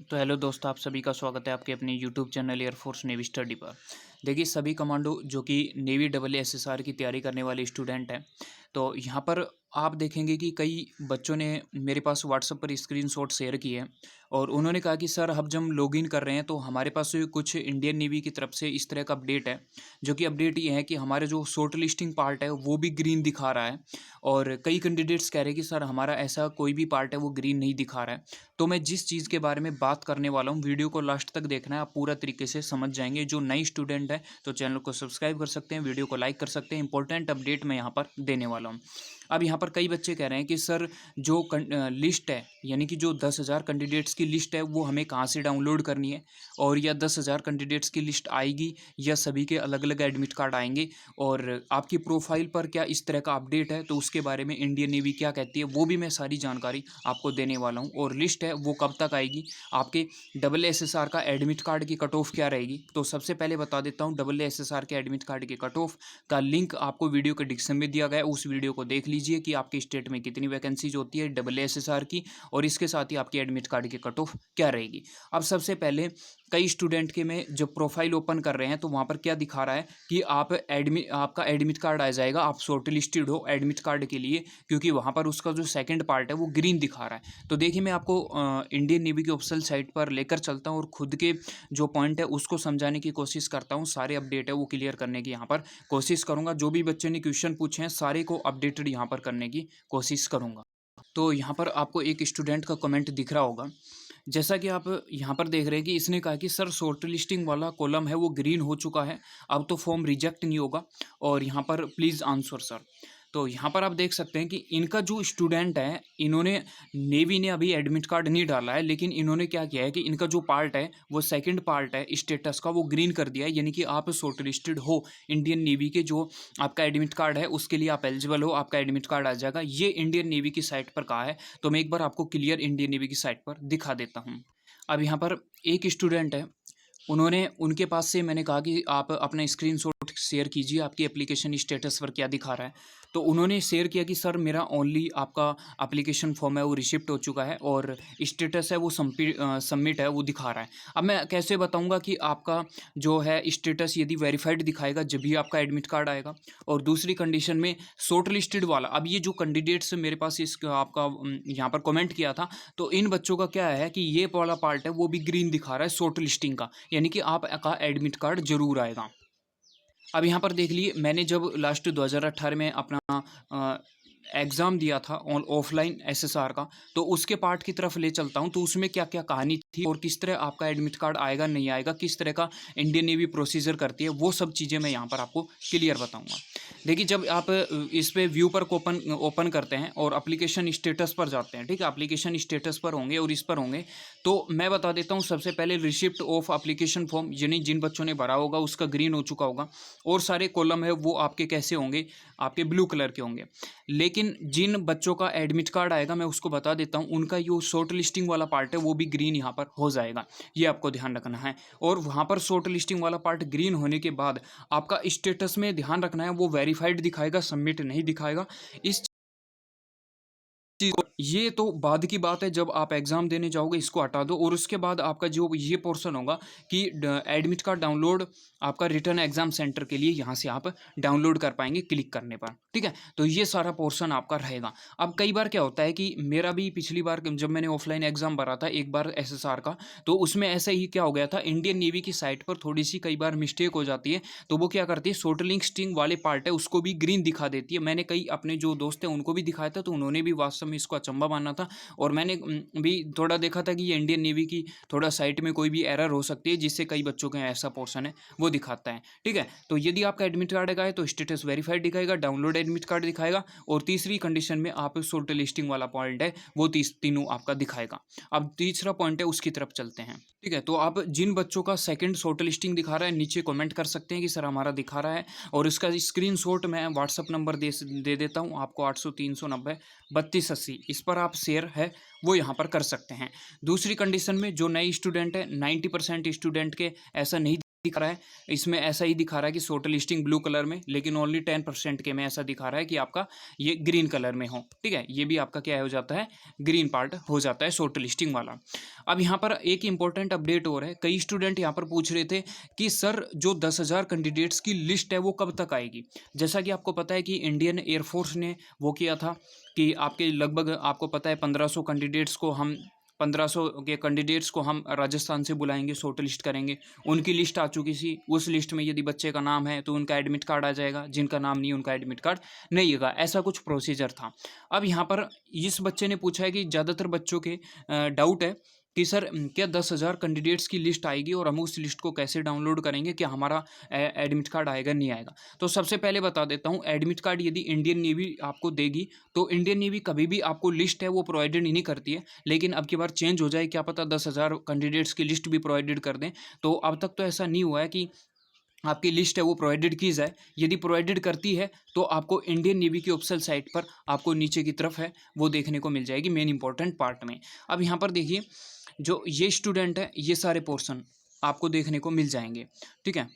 तो हेलो दोस्तों, आप सभी का स्वागत है आपके अपने YouTube channel air force navy study पर। देखिए, सभी कमांडो जो कि नेवी डबल एसएसआर की तैयारी करने वाले स्टूडेंट हैं, तो यहाँ पर आप देखेंगे कि कई बच्चों ने मेरे पास व्हाट्सएप पर स्क्रीनशॉट शेयर किए और उन्होंने कहा कि सर, अब जब हम लॉगिन कर रहे हैं तो हमारे पास कुछ इंडियन नेवी की तरफ से इस तरह का अपडेट है, जो कि अपडेट ये है कि हमारे जो शॉर्ट लिस्टिंग पार्ट है वो भी ग्रीन दिखा रहा है। और कई कैंडिडेट्स कह रहे हैं कि सर, हमारा ऐसा कोई भी पार्ट है वो ग्रीन नहीं दिखा रहा है। तो मैं जिस चीज़ के बारे में बात करने वाला हूँ, वीडियो को लास्ट तक देखना है, आप पूरा तरीके से समझ जाएंगे। जो नई स्टूडेंट है तो चैनल को सब्सक्राइब कर सकते हैं, वीडियो को लाइक कर सकते हैं। इंपॉर्टेंट अपडेट मैं यहाँ पर देने वाला हूँ। अब यहाँ पर कई बच्चे कह रहे हैं कि सर, जो लिस्ट है, यानी कि जो 10,000 कैंडिडेट्स की लिस्ट है वो हमें कहाँ से डाउनलोड करनी है, और या 10,000 कैंडिडेट्स की लिस्ट आएगी या सभी के अलग अलग एडमिट कार्ड आएंगे, और आपकी प्रोफाइल पर क्या इस तरह का अपडेट है, तो उसके बारे में इंडियन नेवी क्या कहती है वो भी मैं सारी जानकारी आपको देने वाला हूँ। और लिस्ट है वो कब तक आएगी, आपके डबल एसएसआर का एडमिट कार्ड की कट ऑफ क्या रहेगी। तो सबसे पहले बता देता हूँ, डबल एसएसआर के एडमिट कार्ड की कट ऑफ का लिंक आपको वीडियो के डिस्क्रिप्शन में दिया गया है। उस वीडियो को देख लीजिए कि आपके स्टेट में कितनी वैकेंसीज होती है डबल एसएसआर की, और इसके साथ ही आपकी एडमिट कार्ड की कट ऑफ क्या रहेगी। अब सबसे पहले, कई स्टूडेंट के में जब प्रोफाइल ओपन कर रहे हैं तो वहाँ पर क्या दिखा रहा है कि आपका एडमिट कार्ड आ जाएगा, आप शॉर्ट लिस्टेड हो एडमिट कार्ड के लिए, क्योंकि वहाँ पर उसका जो सेकंड पार्ट है वो ग्रीन दिखा रहा है। तो देखिए, मैं आपको इंडियन नेवी की ऑफिशियल साइट पर लेकर चलता हूँ और खुद के जो पॉइंट है उसको समझाने की कोशिश करता हूँ। सारे अपडेट है वो क्लियर करने की यहाँ पर कोशिश करूँगा। जो भी बच्चे ने क्वेश्चन पूछे हैं सारे को अपडेटेड यहाँ पर करने की कोशिश करूँगा। तो यहाँ पर आपको एक स्टूडेंट का कमेंट दिख रहा होगा, जैसा कि आप यहाँ पर देख रहे हैं कि इसने कहा कि सर, शॉर्ट लिस्टिंग वाला कॉलम है वो ग्रीन हो चुका है, अब तो फॉर्म रिजेक्ट नहीं होगा, और यहाँ पर प्लीज़ आंसर सर। तो यहाँ पर आप देख सकते हैं कि इनका जो स्टूडेंट है, इन्होंने नेवी ने अभी एडमिट कार्ड नहीं डाला है, लेकिन इन्होंने क्या किया है कि इनका जो पार्ट है वो सेकंड पार्ट है स्टेटस का, वो ग्रीन कर दिया है, यानी कि आप शॉर्ट लिस्टेड हो इंडियन नेवी के। जो आपका एडमिट कार्ड है उसके लिए आप एलिजिबल हो, आपका एडमिट कार्ड आ जाएगा। ये इंडियन नेवी की साइट पर कहा है, तो मैं एक बार आपको क्लियर इंडियन नेवी की साइट पर दिखा देता हूँ। अब यहाँ पर एक स्टूडेंट है, उन्होंने उनके पास से मैंने कहा कि आप अपना स्क्रीनशॉट शेयर कीजिए, आपकी एप्लीकेशन स्टेटस पर क्या दिखा रहा है। तो उन्होंने शेयर किया कि सर, मेरा ओनली आपका एप्लीकेशन फॉर्म है वो रिसिप्ट हो चुका है, और स्टेटस है वो सबमिट है वो दिखा रहा है। अब मैं कैसे बताऊंगा कि आपका जो है स्टेटस यदि वेरीफाइड दिखाएगा जब भी आपका एडमिट कार्ड आएगा। और दूसरी कंडीशन में शॉर्ट लिस्टेड वाला, अब ये जो कैंडिडेट्स मेरे पास इस आपका यहाँ पर कमेंट किया था, तो इन बच्चों का क्या है कि ये वाला पार्ट है वो भी ग्रीन दिखा रहा है शॉर्ट लिस्टिंग का, यानी कि आपका एडमिट कार्ड जरूर आएगा। अब यहाँ पर देख लिए, मैंने जब लास्ट 2018 में अपना एग्ज़ाम दिया था ऑफलाइन एसएसआर का, तो उसके पार्ट की तरफ ले चलता हूँ। तो उसमें क्या क्या कहानी थी और किस तरह आपका एडमिट कार्ड आएगा नहीं आएगा, किस तरह का इंडियन नेवी प्रोसीजर करती है, वो सब चीज़ें मैं यहाँ पर आपको क्लियर बताऊँगा। देखिए, जब आप इस पे व्यू पर ओपन ओपन करते हैं और एप्लीकेशन स्टेटस पर जाते हैं, ठीक है, एप्लीकेशन स्टेटस पर होंगे और इस पर होंगे, तो मैं बता देता हूँ सबसे पहले रिसिप्ट ऑफ एप्लीकेशन फॉर्म, यानी जिन बच्चों ने भरा होगा उसका ग्रीन हो चुका होगा, और सारे कॉलम है वो आपके कैसे होंगे, आपके ब्लू कलर के होंगे। लेकिन जिन बच्चों का एडमिट कार्ड आएगा मैं उसको बता देता हूँ, उनका जो शॉर्ट लिस्टिंग वाला पार्ट है वो भी ग्रीन यहाँ पर हो जाएगा, ये आपको ध्यान रखना है। और वहाँ पर शॉर्ट लिस्टिंग वाला पार्ट ग्रीन होने के बाद आपका स्टेटस में ध्यान रखना है, वो वेरीफाइड दिखाएगा, सबमिट नहीं दिखाएगा। इस चीज़ को, ये तो बाद की बात है, जब आप एग्ज़ाम देने जाओगे इसको हटा दो। और उसके बाद आपका जो ये पोर्शन होगा कि एडमिट कार्ड डाउनलोड, आपका रिटर्न एग्ज़ाम सेंटर के लिए यहाँ से आप डाउनलोड कर पाएंगे क्लिक करने पर, ठीक है। तो ये सारा पोर्शन आपका रहेगा। अब कई बार क्या होता है कि मेरा भी पिछली बार जब मैंने ऑफलाइन एग्ज़ाम भरा था एक बार एसएसआर का, तो उसमें ऐसा ही क्या हो गया था, इंडियन नेवी की साइट पर थोड़ी सी कई बार मिस्टेक हो जाती है। तो वो क्या करती है, शॉर्ट लिस्टिंग वाले पार्ट है उसको भी ग्रीन दिखा देती है। मैंने कई अपने जो दोस्त हैं उनको भी दिखाया था, तो उन्होंने भी वास्तव में इसको अचंभा माना था। और मैंने भी थोड़ा देखा था कि ये इंडियन नेवी की थोड़ा साइट में कोई भी एरर हो सकती है, जिससे कई बच्चों का ऐसा पोर्शन है वो दिखाता है, ठीक है। तो यदि आपका एडमिट कार्ड है तो स्टेटस वेरीफाइड दिखाएगा, डाउनलोड एडमिट कार्ड दिखाएगा, और तीसरी कंडीशन में आप शॉर्ट लिस्टिंग वाला पॉइंट है वो तीनों आपका दिखाएगा। अब तीसरा पॉइंट है उसकी तरफ चलते हैं, ठीक है। तो आप जिन बच्चों का सेकंड शॉर्ट लिस्टिंग दिखा रहा है नीचे कमेंट कर सकते हैं कि सर हमारा दिखा रहा है, और इसका स्क्रीनशॉट मैं व्हाट्सअप नंबर दे देता हूँ आपको, 800-390-3280, इस पर आप शेयर है वो यहाँ पर कर सकते हैं। दूसरी कंडीशन में जो नए स्टूडेंट है, 90% स्टूडेंट के ऐसा नहीं दिख रहा है, इसमें ऐसा ही दिखा रहा है कि शॉर्ट लिस्टिंग ब्लू कलर में, लेकिन ओनली 10% के में ऐसा दिखा रहा है कि आपका ये ग्रीन कलर में हो। ठीक है, ये भी आपका क्या हो जाता है, ग्रीन पार्ट हो जाता है शॉर्ट लिस्टिंग वाला। अब यहाँ पर एक इंपॉर्टेंट अपडेट और है, कई स्टूडेंट यहाँ पर पूछ रहे थे कि सर जो 10,000 कैंडिडेट्स की लिस्ट है वो कब तक आएगी। जैसा कि आपको पता है कि इंडियन एयरफोर्स ने वो किया था कि आपके लगभग आपको पता है 1500 के कैंडिडेट्स को हम राजस्थान से बुलाएंगे, शॉर्ट लिस्ट करेंगे। उनकी लिस्ट आ चुकी थी, उस लिस्ट में यदि बच्चे का नाम है तो उनका एडमिट कार्ड आ जाएगा, जिनका नाम नहीं उनका एडमिट कार्ड नहीं आएगा। ऐसा कुछ प्रोसीजर था। अब यहाँ पर इस बच्चे ने पूछा है कि ज़्यादातर बच्चों के डाउट है कि सर क्या 10,000 कैंडिडेट्स की लिस्ट आएगी और हम उस लिस्ट को कैसे डाउनलोड करेंगे, क्या हमारा एडमिट कार्ड आएगा नहीं आएगा। तो सबसे पहले बता देता हूँ, एडमिट कार्ड यदि इंडियन नेवी आपको देगी तो इंडियन नेवी कभी भी आपको लिस्ट है वो प्रोवाइडेड नहीं करती है, लेकिन अब की बार चेंज हो जाए, क्या पता 10,000 कैंडिडेट्स की लिस्ट भी प्रोवाइडेड कर दें। तो अब तक तो ऐसा नहीं हुआ है कि आपकी लिस्ट है वो प्रोवाइडेड की जाए। यदि प्रोवाइडेड करती है तो आपको इंडियन नेवी की ऑफिशियल साइट पर आपको नीचे की तरफ है वो देखने को मिल जाएगी मेन इंपॉर्टेंट पार्ट में। अब यहाँ पर देखिए, जो ये स्टूडेंट है ये सारे पोर्शन आपको देखने को मिल जाएंगे। ठीक है,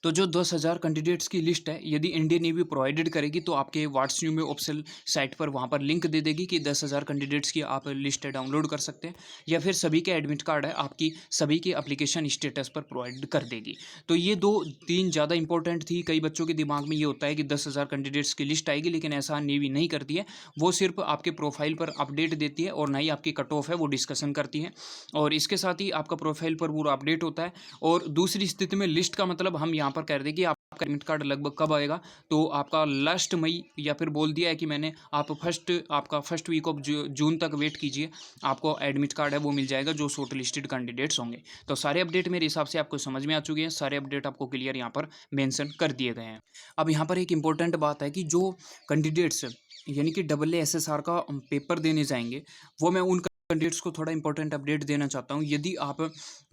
तो जो 10,000 कैंडिडेट्स की लिस्ट है यदि इंडियन नेवी प्रोवाइडेड करेगी तो आपके व्हाट्सएप में ऑफिशियल साइट पर वहाँ पर लिंक दे देगी कि 10,000 कैंडिडेट्स की आप लिस्ट डाउनलोड कर सकते हैं, या फिर सभी के एडमिट कार्ड है आपकी सभी के एप्लीकेशन स्टेटस पर प्रोवाइड कर देगी। तो ये 2-3 ज़्यादा इंपॉर्टेंट थी। कई बच्चों के दिमाग में ये होता है कि 10,000 कैंडिडेट्स की लिस्ट आएगी, लेकिन ऐसा नेवी नहीं करती है। वो सिर्फ आपके प्रोफाइल पर अपडेट देती है और ना ही आपकी कट ऑफ है वो डिस्कशन करती है, और इसके साथ ही आपका प्रोफाइल पर पूरा अपडेट होता है। और दूसरी स्थिति में लिस्ट का मतलब हम यहाँ पर कह दें कि आपका एडमिट कार्ड लगभग कब आएगा, तो आपका लास्ट मई या फिर बोल दिया है कि मैंने आप फर्स्ट वीक ऑफ जून तक वेट कीजिए, आपको एडमिट कार्ड है वो मिल जाएगा जो शॉर्ट लिस्टेड कैंडिडेट्स होंगे। तो सारे अपडेट मेरे हिसाब से आपको समझ में आ चुके हैं, सारे अपडेट आपको क्लियर यहाँ पर मेंशन कर दिए गए हैं। अब यहाँ पर एक इंपॉर्टेंट बात है कि जो कैंडिडेट्स यानी कि AASSR का पेपर देने जाएंगे, वो मैं उन कैंडिडेट्स को थोड़ा इंपॉर्टेंट अपडेट देना चाहता हूँ। यदि आप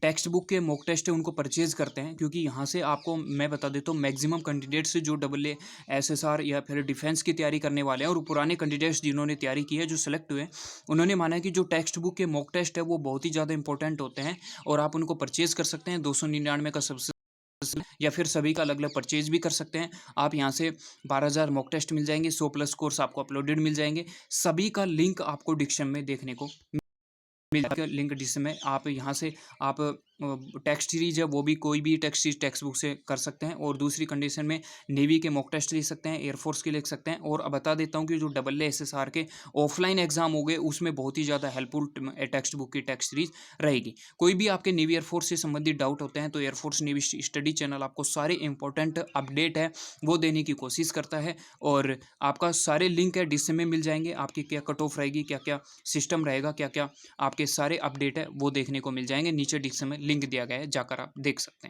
टेक्स्ट बुक के मॉक टेस्ट है उनको परचेज करते हैं, क्योंकि यहाँ से आपको मैं बता देता हूँ मैक्सिमम कैंडिडेट्स जो AASSR या फिर डिफेंस की तैयारी करने वाले हैं और पुराने कैंडिडेट्स जिन्होंने तैयारी की है जो सेलेक्ट हुए, उन्होंने माना है कि जो टेक्स्ट बुक के मॉक टेस्ट है वो बहुत ही ज़्यादा इंपॉर्टेंट होते हैं और आप उनको परचेज कर सकते हैं। 299 का सबसे, या फिर सभी का अलग अलग परचेज भी कर सकते हैं। आप यहाँ से 12,000 मॉक टेस्ट मिल जाएंगे, 100+ कोर्स आपको अपलोडेड मिल जाएंगे। सभी का लिंक आपको डिस्क्रिप्शन में देखने को मिल जाएगा। लिंक जिसमें आप यहाँ से आप टेक्स्ट सीरीज है वो भी कोई भी टेक्स्ट सीरीज टेक्स्ट बुक से कर सकते हैं, और दूसरी कंडीशन में नेवी के मॉक टेस्ट ले सकते हैं, एयरफोर्स के लिख सकते हैं। और अब बता देता हूँ कि जो AASSR के ऑफलाइन एग्जाम हो गए उसमें बहुत ही ज़्यादा हेल्पफुल टेक्स्ट बुक की टेक्स्ट सीरीज रहेगी। कोई भी आपके नेवी एयरफोर्स से संबंधित डाउट होते हैं तो एयरफोर्स नेवी स्टडी चैनल आपको सारे इंपॉर्टेंट अपडेट है वो देने की कोशिश करता है, और आपका सारे लिंक है डिस्क्रिप्शन में मिल जाएंगे। आपकी क्या कट ऑफ रहेगी, क्या क्या सिस्टम रहेगा, क्या क्या आपके सारे अपडेट है वो देखने को मिल जाएंगे। नीचे डिस्क्रिप्शन में लिंक दिया गया है, जाकर आप देख सकते हैं।